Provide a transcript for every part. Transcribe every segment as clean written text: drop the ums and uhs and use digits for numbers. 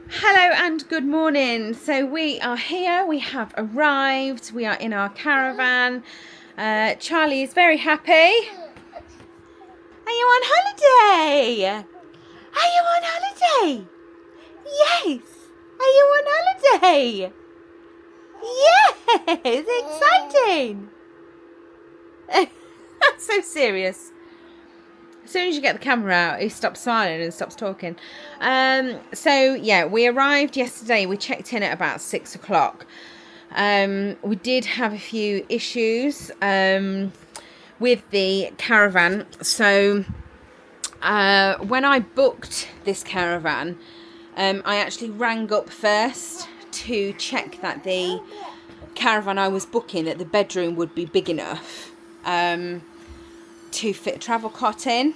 Hello and good morning. So we are here, we have arrived, we are in our caravan. Charlie is very happy. Are you on holiday? Are you on holiday? Yes. Are you on holiday? Yes, exciting. That's so serious. As soon as you get the camera out, he stops smiling and stops talking. We arrived yesterday. We checked in at about 6 o'clock. We did have a few issues with the caravan. So when I booked this caravan, I actually rang up first to check that the caravan I was booking, that the bedroom would be big enough to fit a travel cot in.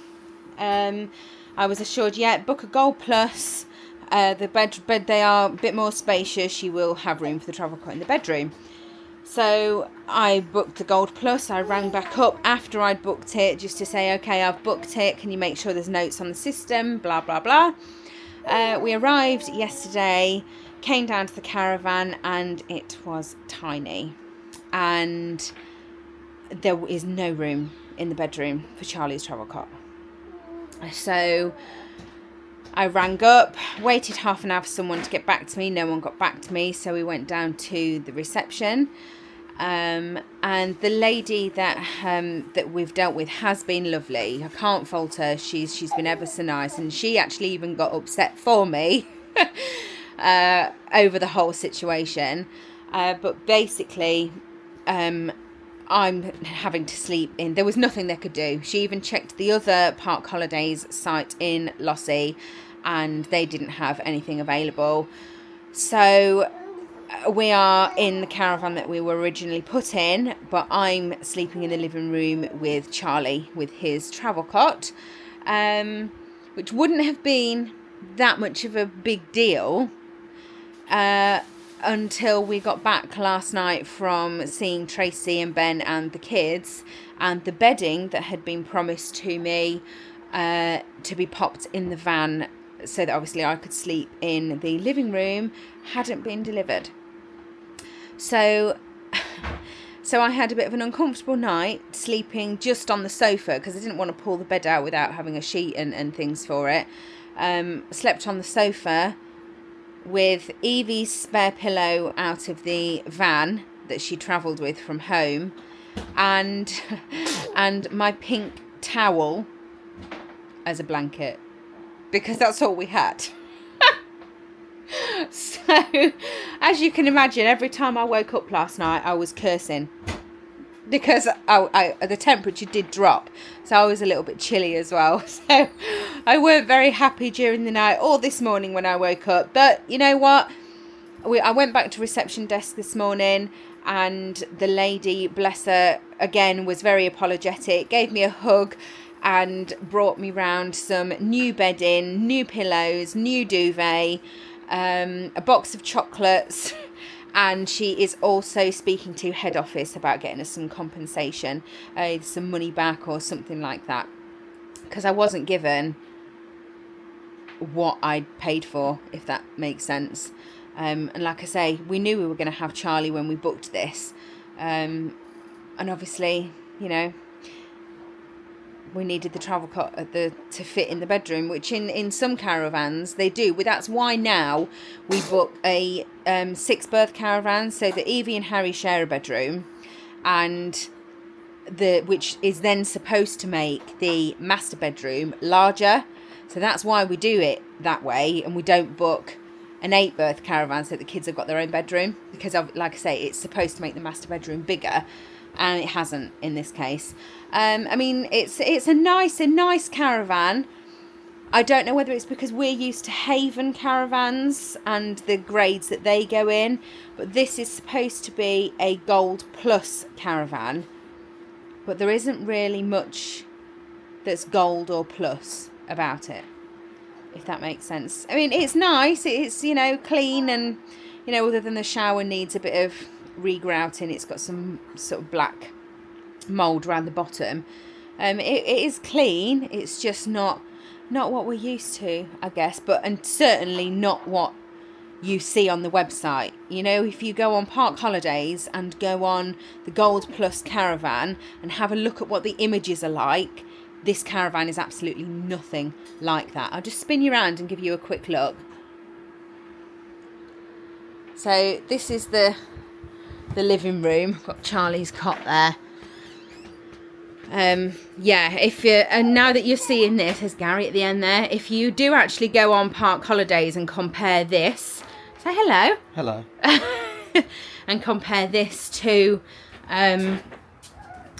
I was assured, book a Gold Plus. The bed they are a bit more spacious. You will have room for the travel cot in the bedroom. So I booked the Gold Plus. I rang back up after I'd booked it just to say, okay, I've booked it. Can you make sure there's notes on the system? Blah, blah, blah. We arrived yesterday, came down to the caravan, and it was tiny. And there is no room in the bedroom for Charlie's travel cot. So I rang up, waited half an hour for someone to get back to me. No one got back to me, so we went down to the reception. And the lady that we've dealt with has been lovely. I can't fault her. She's been ever so nice, and she actually even got upset for me over the whole situation. But basically, I'm having to sleep in. There was nothing they could do. She even checked the other Park Holidays site in Lossy, and they didn't have anything available. So we are in the caravan that we were originally put in, but I'm sleeping in the living room with Charlie with his travel cot, which wouldn't have been that much of a big deal until we got back last night from seeing Tracy and Ben and the kids, and the bedding that had been promised to me to be popped in the van so that obviously I could sleep in the living room hadn't been delivered. So I had a bit of an uncomfortable night sleeping just on the sofa because I didn't want to pull the bed out without having a sheet and things for it. Slept on the sofa with Evie's spare pillow out of the van that she travelled with from home, and my pink towel as a blanket, because that's all we had. So, as you can imagine, every time I woke up last night, I was cursing because the temperature did drop, so I was a little bit chilly as well. So I weren't very happy during the night or this morning when I woke up. But you know what? I went back to reception desk this morning, and the lady, bless her, again was very apologetic, gave me a hug and brought me round some new bedding, new pillows, new duvet, a box of chocolates. And she is also speaking to head office about getting us some compensation, some money back or something like that, because I wasn't given what I'd paid for, if that makes sense. And like I say, we knew we were going to have Charlie when we booked this, and obviously, you know, we needed the travel cot to fit in the bedroom, which in some caravans they do. Well, that's why now we book a 6-berth caravan so that Evie and Harry share a bedroom, and which is then supposed to make the master bedroom larger. So that's why we do it that way, and we don't book an 8-berth caravan so the kids have got their own bedroom, because like I say, it's supposed to make the master bedroom bigger, and it hasn't in this case. I mean, it's a nice caravan. I don't know whether it's because we're used to Haven caravans and the grades that they go in, but this is supposed to be a Gold Plus caravan, but there isn't really much that's Gold or Plus about it, if that makes sense. I mean, it's nice, it's, you know, clean, and, you know, other than the shower needs a bit of regrouting, it's got some sort of black mould around the bottom. It is clean, it's just not what we're used to, I guess, and certainly not what you see on the website. You know, if you go on Park Holidays and go on the Gold Plus caravan and have a look at what the images are like, this caravan is absolutely nothing like that. I'll just spin you around and give you a quick look. So this is the living room. Got Charlie's cot there. Yeah, if you and now that you're seeing this, there's Gary at the end there. If you do actually go on Park Holidays and compare this, say hello. Hello. And compare this to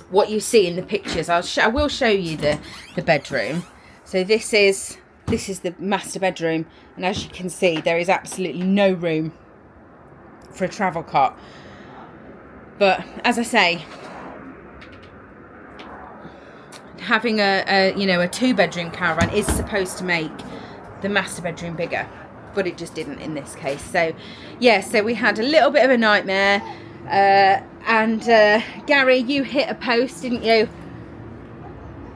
what you see in the pictures. I will show you the bedroom. So this is the master bedroom, and as you can see, there is absolutely no room for a travel cot. But as I say, having a 2-bedroom caravan is supposed to make the master bedroom bigger, but it just didn't in this case. So yeah, so we had a little bit of a nightmare, and Gary, you hit a post, didn't you,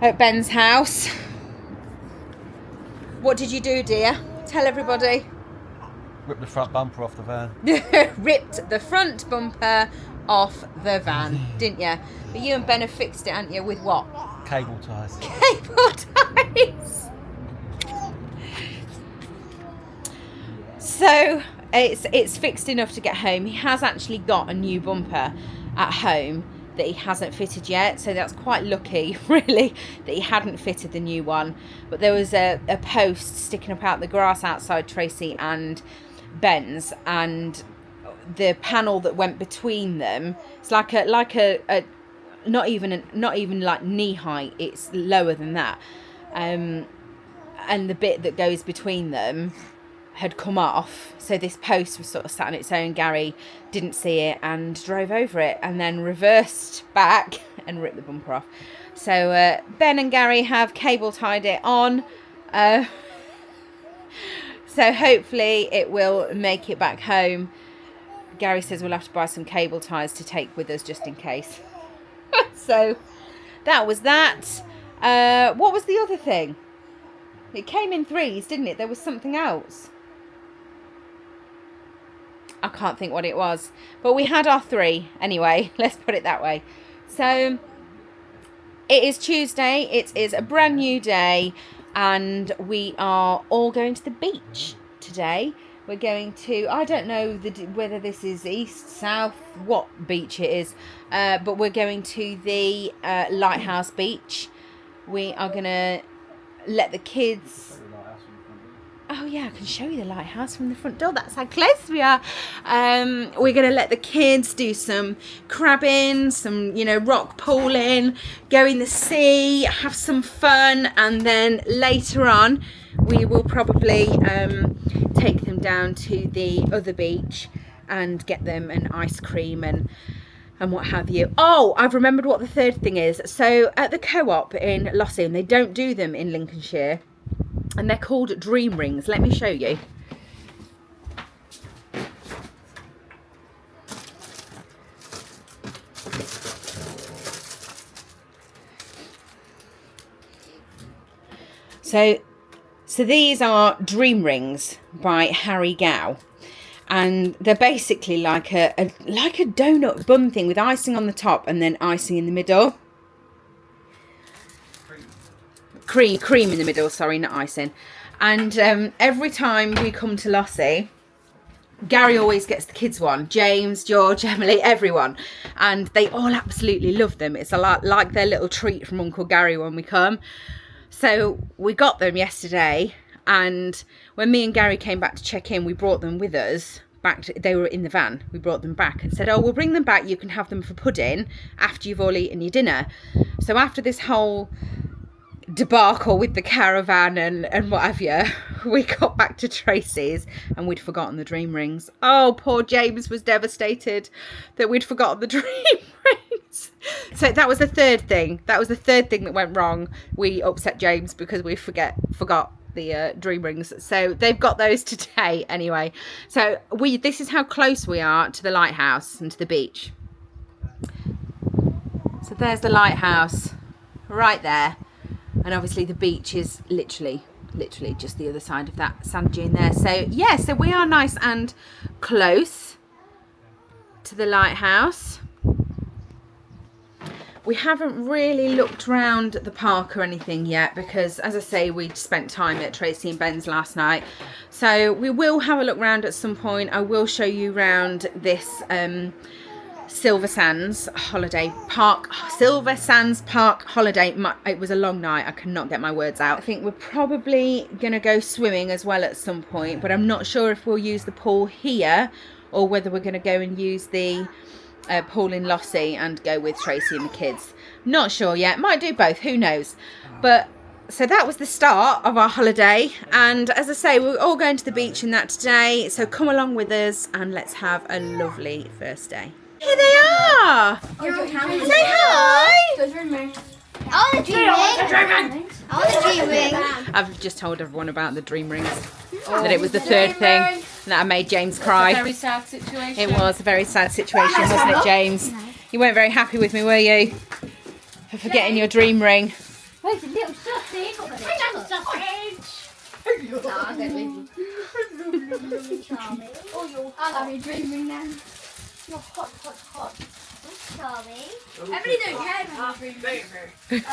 at Ben's house? What did you do, dear? Tell everybody. Ripped the front bumper off the van. Ripped the front bumper off the van, didn't you? But you and Ben have fixed it, haven't you, with what? Cable ties. Cable ties. So it's fixed enough to get home. He has actually got a new bumper at home that he hasn't fitted yet, so that's quite lucky really that he hadn't fitted the new one. But there was a post sticking up out the grass outside Tracy and Ben's, and the panel that went between them, it's like a not even like knee height, it's lower than that, and the bit that goes between them had come off, so this post was sort of sat on its own. Gary didn't see it and drove over it and then reversed back and ripped the bumper off. So Ben and Gary have cable tied it on, so hopefully it will make it back home. Gary says we'll have to buy some cable ties to take with us just in case. So that was that. What was the other thing? It came in threes, didn't it? There was something else. I can't think what it was, but we had our 3 anyway. Let's put it that way. So it is Tuesday. It is a brand new day, and we are all going to the beach today. We're going to, I don't know whether this is east, south, what beach it is, but we're going to the Lighthouse Beach. We are going to let the kids... Oh yeah, I can show you the lighthouse from the front door. That's how close we are. We're going to let the kids do some crabbing, some, rock pooling, go in the sea, have some fun, and then later on we will probably take them down to the other beach and get them an ice cream and what have you. Oh, I've remembered what the third thing is. So at the Co-op in Lossy, and they don't do them in Lincolnshire, and they're called dream rings. Let me show you. So these are dream rings by Harry Gow, and they're basically like a donut bun thing with icing on the top and then icing in the middle. Cream in the middle, sorry, not icing. And every time we come to Lossy, Gary always gets the kids one. James, George, Emily, everyone. And they all absolutely love them. It's a lot like their little treat from Uncle Gary when we come. So we got them yesterday, and when me and Gary came back to check in, we brought them with us. They were in the van. We brought them back and said, oh, we'll bring them back. You can have them for pudding after you've all eaten your dinner. So after this whole debacle with the caravan and what have you, we got back to Tracy's and we'd forgotten the dream rings. Oh, poor James was devastated that we'd forgotten the dream rings. So that was the third thing. That was the third thing that went wrong. We upset James because we forgot the dream rings. So they've got those today anyway. So this is how close we are to the lighthouse and to the beach. So there's the lighthouse right there. And obviously the beach is literally literally just the other side of that sand dune there. So yeah, so we are nice and close to the lighthouse. We haven't really looked round the park or anything yet because, as I say, we spent time at Tracy and Ben's last night. So we will have a look round at some point. I will show you round this Silver Sands holiday park. Silver Sands Park holiday. It was a long night. I cannot get my words out. I think we're probably going to go swimming as well at some point, but I'm not sure if we'll use the pool here or whether we're going to go and use the pool in Lossie and go with Tracy and the kids. Not sure yet. Might do both. Who knows? But so that was the start of our holiday, and as I say, we're all going to the beach and that today, so come along with us and let's have a lovely first day. Here they are. Say hi. I want a dream ring. I want a dream ring. I've just told everyone about the dream rings. That it was the third thing, and that I made James cry. Very sad situation. It was a very sad situation, wasn't it, James? You weren't very happy with me, were you? For forgetting your dream ring. Where's the little sausage? I'm going with you. Charlie. I'll have your dream ring then. You're hot, hot, hot. Charlie. Everybody don't care about your dream ring.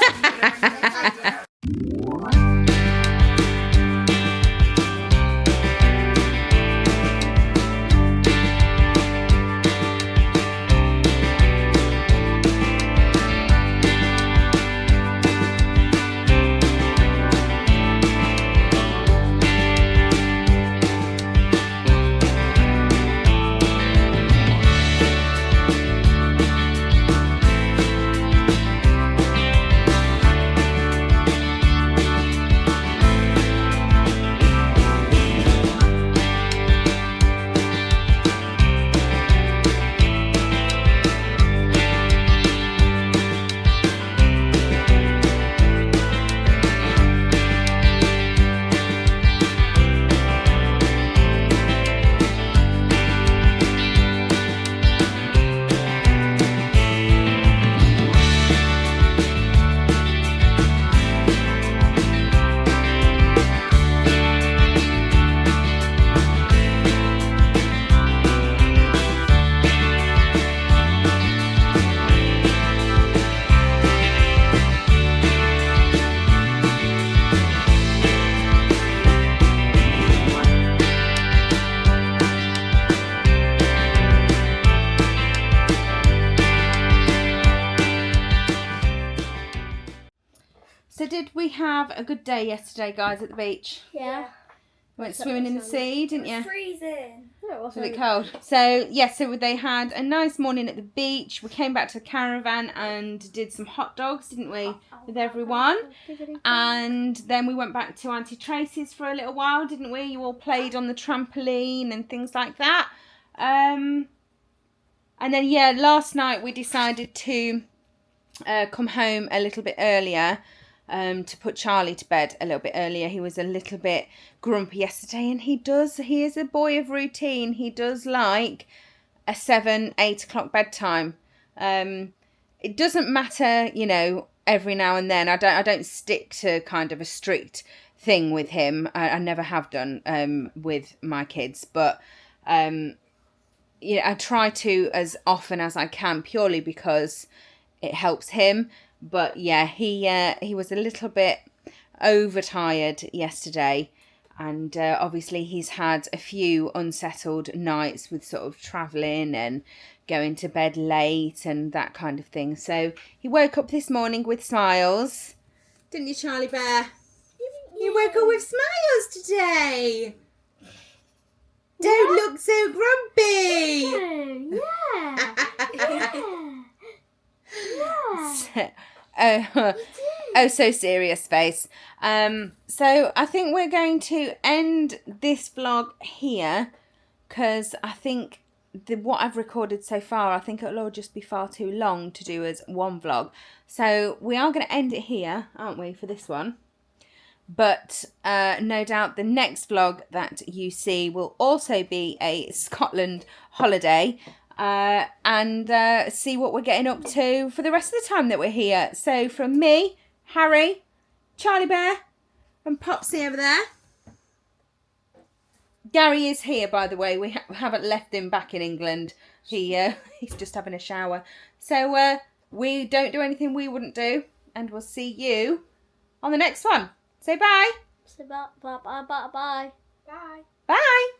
So did we have a good day yesterday, guys, at the beach? Yeah. Went swimming in the sea, didn't you? Freezing. Was it cold? So yes, so they had a nice morning at the beach. We came back to the caravan and did some hot dogs, didn't we, with everyone? And then we went back to Auntie Tracy's for a little while, didn't we? You all played on the trampoline and things like that. And then yeah, last night we decided to come home a little bit earlier. To put Charlie to bed a little bit earlier. He was a little bit grumpy yesterday, and he is a boy of routine. He does like a 7-8 o'clock bedtime. It doesn't matter, you know, every now and then. I don't stick to kind of a strict thing with him. I never have done with my kids, but you know, I try to as often as I can, purely because it helps him. But yeah, he was a little bit overtired yesterday, and obviously he's had a few unsettled nights with sort of travelling and going to bed late and that kind of thing. So he woke up this morning with smiles, didn't you, Charlie Bear? You woke up with smiles today. Don't look so grumpy. Yeah. Oh, so serious face. So I think we're going to end this vlog here, because I think what I've recorded so far, I think it'll all just be far too long to do as one vlog. So we are going to end it here, aren't we, for this one? But no doubt the next vlog that you see will also be a Scotland holiday. And see what we're getting up to for the rest of the time that we're here. So from me, Harry, Charlie Bear, And Popsy over there. Gary is here, by the way. We haven't left him back in England. He's just having a shower. So we don't do anything we wouldn't do. And we'll see you on the next one. Say bye. Say bye. Bye. Bye. Bye. Bye. Bye.